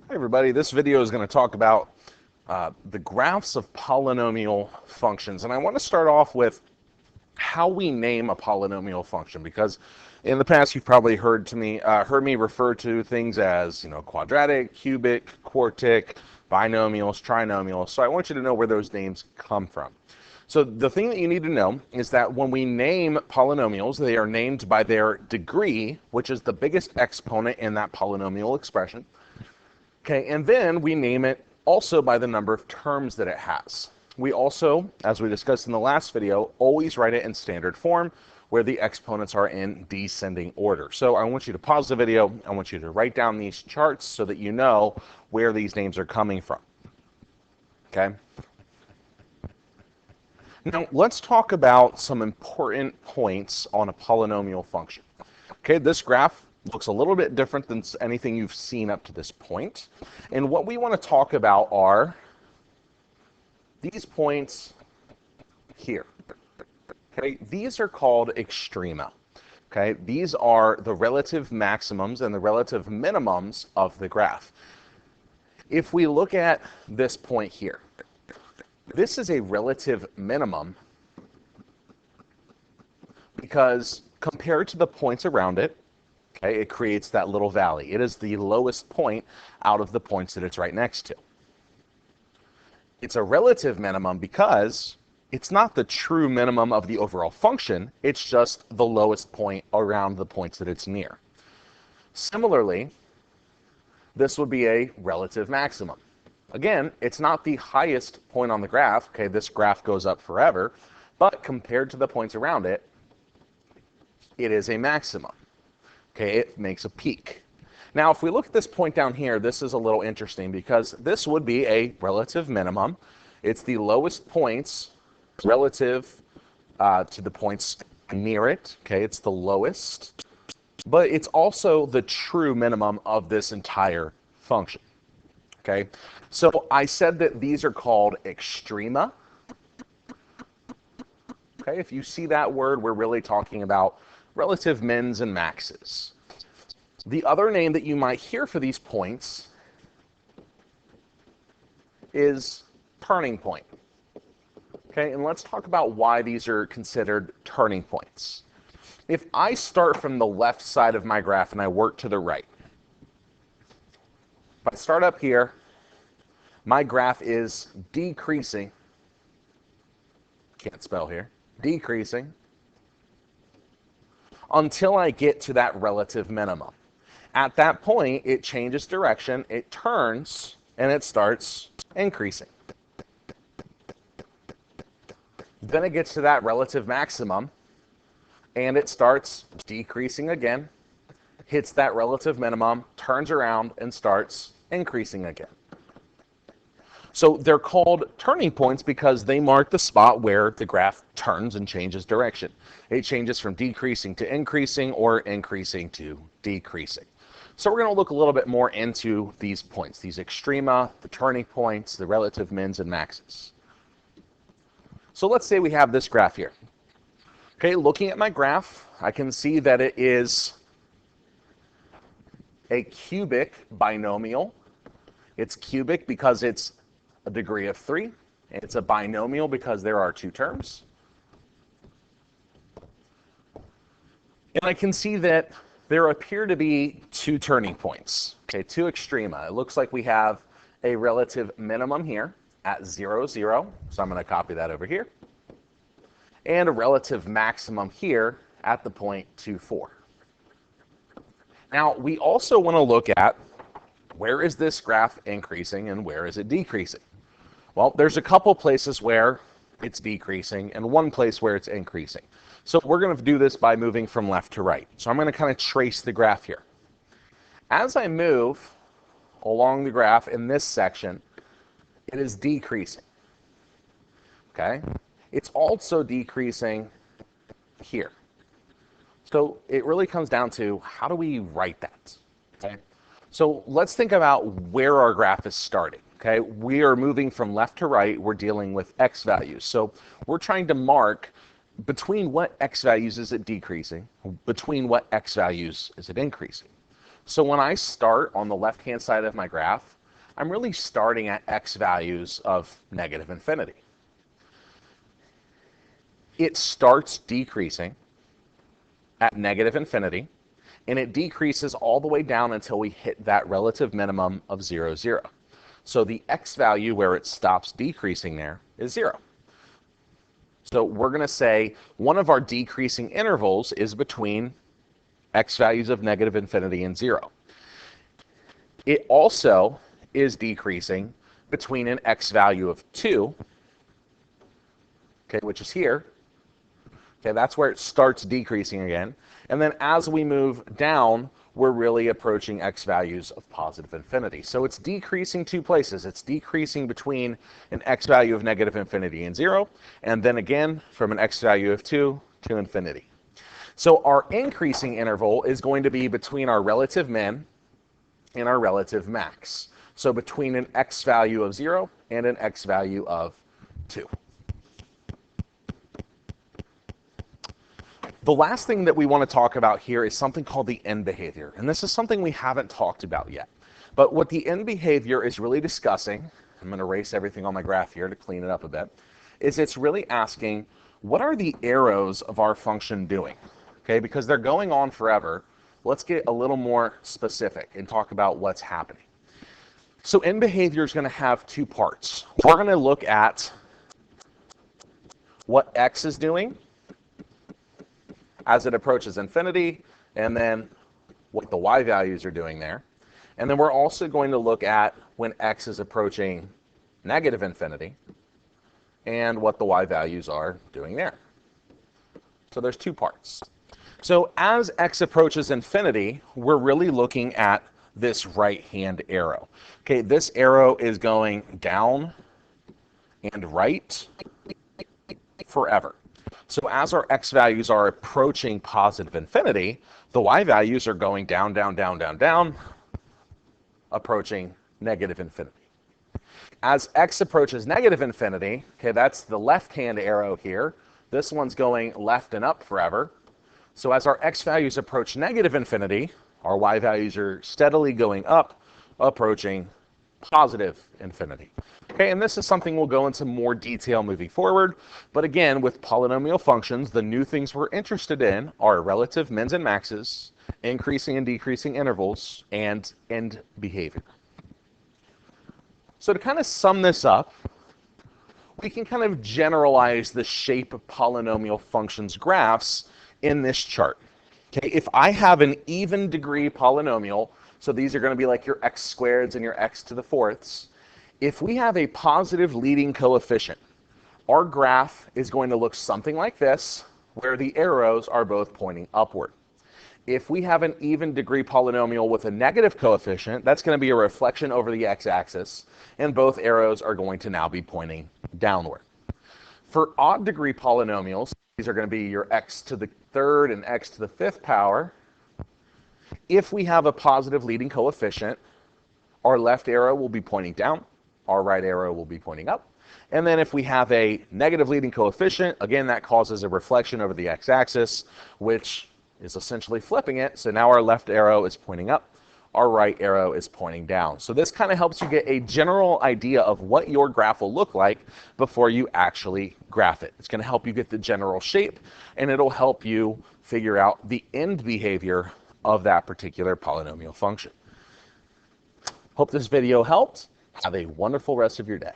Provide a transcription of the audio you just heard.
Hi everybody, this video is going to talk about the graphs of polynomial functions, and I want to start off with how we name a polynomial function, because in the past you've probably heard me refer to things as quadratic, cubic, quartic, binomials, trinomials. So I want you to know where those names come from. So the thing that you need to know is that when we name polynomials, they are named by their degree, which is the biggest exponent in that polynomial expression. Okay, and then we name it also by the number of terms that it has. We also, as we discussed in the last video, always write it in standard form where the exponents are in descending order. So I want you to pause the video. I want you to write down these charts so that you know where these names are coming from. Okay? Now let's talk about some important points on a polynomial function. Okay, this graph looks a little bit different than anything you've seen up to this point. And what we want to talk about are these points here. Okay, these are called extrema. Okay, these are the relative maximums and the relative minimums of the graph. If we look at this point here, this is a relative minimum because compared to the points around it, okay, it creates that little valley. It is the lowest point out of the points that it's right next to. It's a relative minimum because it's not the true minimum of the overall function. It's just the lowest point around the points that it's near. Similarly, this would be a relative maximum. Again, it's not the highest point on the graph. Okay, this graph goes up forever, but compared to the points around it, it is a maximum. Okay, it makes a peak. Now, if we look at this point down here, this is a little interesting because this would be a relative minimum. It's the lowest points relative to the points near it. Okay, it's the lowest, but it's also the true minimum of this entire function. Okay, so I said that these are called extrema. Okay, if you see that word, we're really talking about relative mins and maxes. The other name that you might hear for these points is turning point. Okay, and let's talk about why these are considered turning points. If I start from the left side of my graph and I work to the right, if I start up here, my graph is decreasing. Can't spell here. Decreasing until I get to that relative minimum. At that point, it changes direction, it turns, and it starts increasing. Then it gets to that relative maximum, and it starts decreasing again, hits that relative minimum, turns around, and starts increasing again. So they're called turning points because they mark the spot where the graph turns and changes direction. It changes from decreasing to increasing or increasing to decreasing. So we're going to look a little bit more into these points, these extrema, the turning points, the relative mins and maxes. So let's say we have this graph here. Okay, looking at my graph, I can see that it is a cubic binomial. It's cubic because it's a degree of 3. It's a binomial because there are 2 terms. And I can see that there appear to be 2 turning points, okay, 2 extrema. It looks like we have a relative minimum here at 0, 0. So I'm going to copy that over here. And a relative maximum here at the point 2, 4. Now, we also want to look at where is this graph increasing and where is it decreasing? Well, there's a couple places where it's decreasing and one place where it's increasing. So we're going to do this by moving from left to right. So I'm going to kind of trace the graph here. As I move along the graph in this section, it is decreasing. Okay? It's also decreasing here. So it really comes down to how do we write that? Okay? So let's think about where our graph is starting. Okay, we are moving from left to right. We're dealing with x values. So we're trying to mark between what x values is it decreasing, between what x values is it increasing. So when I start on the left-hand side of my graph, I'm really starting at x values of negative infinity. It starts decreasing at negative infinity, and it decreases all the way down until we hit that relative minimum of 0, 0. So the x value where it stops decreasing there is 0. So we're going to say one of our decreasing intervals is between x values of negative infinity and 0. It also is decreasing between an x value of 2, okay, which is here. Okay, that's where it starts decreasing again. And then as we move down, we're really approaching x values of positive infinity. So it's decreasing two places. It's decreasing between an x value of negative infinity and 0, and then again from an x value of 2 to infinity. So our increasing interval is going to be between our relative min and our relative max. So between an x value of 0 and an x value of 2. The last thing that we want to talk about here is something called the end behavior. And this is something we haven't talked about yet. But what the end behavior is really discussing, I'm going to erase everything on my graph here to clean it up a bit, is it's really asking, what are the arrows of our function doing? Okay, because they're going on forever. Let's get a little more specific and talk about what's happening. So end behavior is going to have two parts. We're going to look at what x is doing as it approaches infinity, and then what the y values are doing there. And then we're also going to look at when x is approaching negative infinity and what the y values are doing there. So there's two parts. So as x approaches infinity, we're really looking at this right-hand arrow. Okay, this arrow is going down and right forever. So as our x values are approaching positive infinity, the y values are going down, down, down, down, down, approaching negative infinity. As x approaches negative infinity, okay, that's the left-hand arrow here. This one's going left and up forever. So as our x values approach negative infinity, our y values are steadily going up, approaching positive infinity. Okay, and this is something we'll go into more detail moving forward. But again, with polynomial functions, the new things we're interested in are relative mins and maxes, increasing and decreasing intervals, and end behavior. So to kind of sum this up, we can kind of generalize the shape of polynomial functions graphs in this chart. Okay, if I have an even degree polynomial, so these are going to be like your x squareds and your x to the fourths. If we have a positive leading coefficient, our graph is going to look something like this, where the arrows are both pointing upward. If we have an even degree polynomial with a negative coefficient, that's going to be a reflection over the x-axis, and both arrows are going to now be pointing downward. For odd degree polynomials, these are going to be your x to the third and x to the fifth power. If we have a positive leading coefficient, our left arrow will be pointing down, our right arrow will be pointing up. And then if we have a negative leading coefficient, again, that causes a reflection over the x-axis, which is essentially flipping it. So now our left arrow is pointing up, our right arrow is pointing down. So this kind of helps you get a general idea of what your graph will look like before you actually graph it. It's going to help you get the general shape, and it'll help you figure out the end behavior of that particular polynomial function. Hope this video helped. Have a wonderful rest of your day.